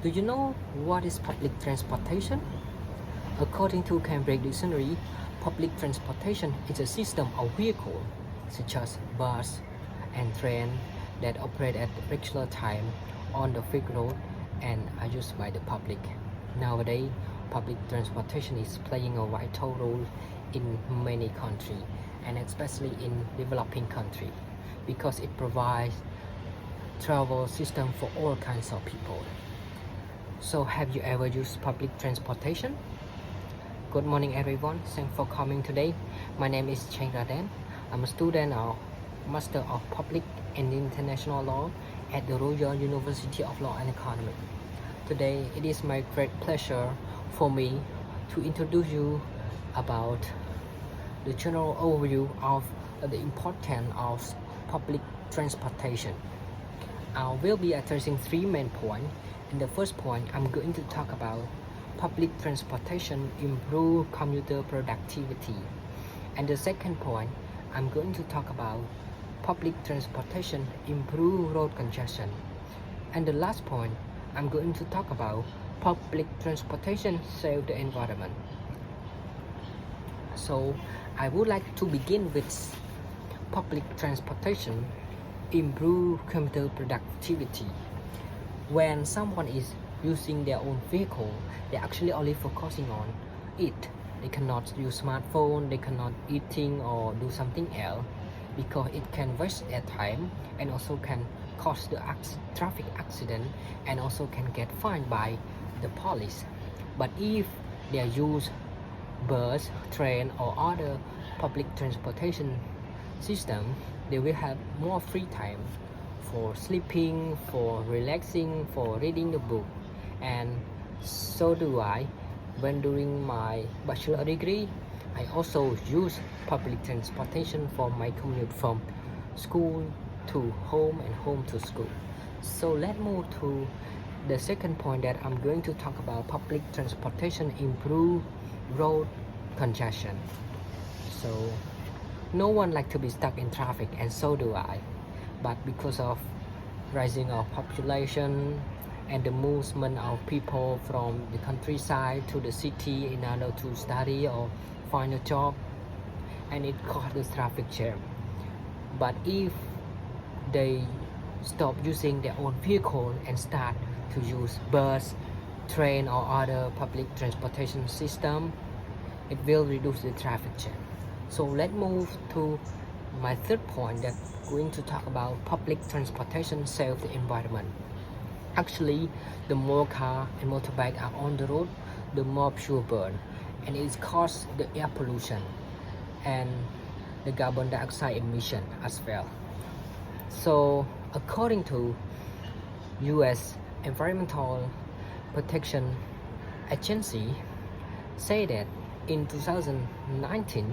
Do you know what is public transportation? According to Cambridge Dictionary, public transportation is a system of vehicles such as bus and train that operate at regular time on the fixed road and are used by the public. Nowadays, public transportation is playing a vital role in many countries and especially in developing countries because it provides travel system for all kinds of people. So have you ever used public transportation? Good morning everyone, thanks for coming today. My name is Cheng Raden. I'm a student of Master of Public and International Law at the Royal University of Law and Economics. Today it is my great pleasure for me to introduce you about the general overview of the importance of public transportation. I will be addressing three main points. In the first point, I'm going to talk about public transportation improve commuter productivity. And the second point, I'm going to talk about public transportation improve road congestion. And the last point, I'm going to talk about public transportation save the environment. So I would like to begin with public transportation improve commuter productivity. When someone is using their own vehicle, they actually only focusing on it. They cannot use smartphone, they cannot eating or do something else because it can waste their time and also can cause the traffic accident and also can get fined by the police. But if they use bus, train or other public transportation system, they will have more free time for sleeping, for relaxing, for reading the book. And so do I. When doing my bachelor degree, I also use public transportation for my commute from school to home and home to school. So let's move to the second point that I'm going to talk about public transportation improve road congestion. So no one likes to be stuck in traffic, and so do I. But because of rising of population and the movement of people from the countryside to the city in order to study or find a job, and it causes traffic jam. But if they stop using their own vehicle and start to use bus, train or other public transportation system, it will reduce the traffic jam. So let's move to my third point that going to talk about public transportation save the environment. Actually, the more car and motorbike are on the road, the more fuel burn, and it causes the air pollution and the carbon dioxide emission as well. So according to US Environmental Protection Agency say that in 2019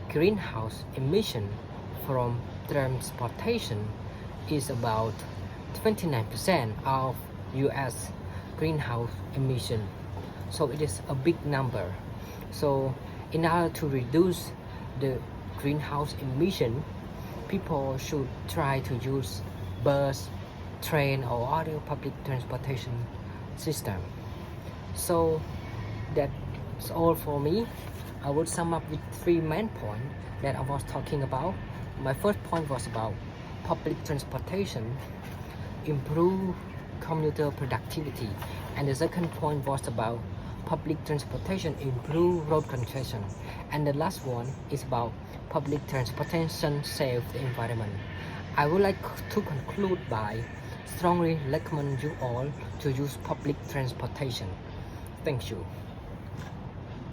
greenhouse emission from transportation is about 29% of US greenhouse emission. So it is a big number. So in order to reduce the greenhouse emission, people should try to use bus, train or other public transportation system. So that's all for me. I would sum up with three main points that I was talking about. My first point was about public transportation improve commuter productivity, and the second point was about public transportation improve road congestion, and the last one is about public transportation save the environment. I would like to conclude by strongly recommend you all to use public transportation. Thank you.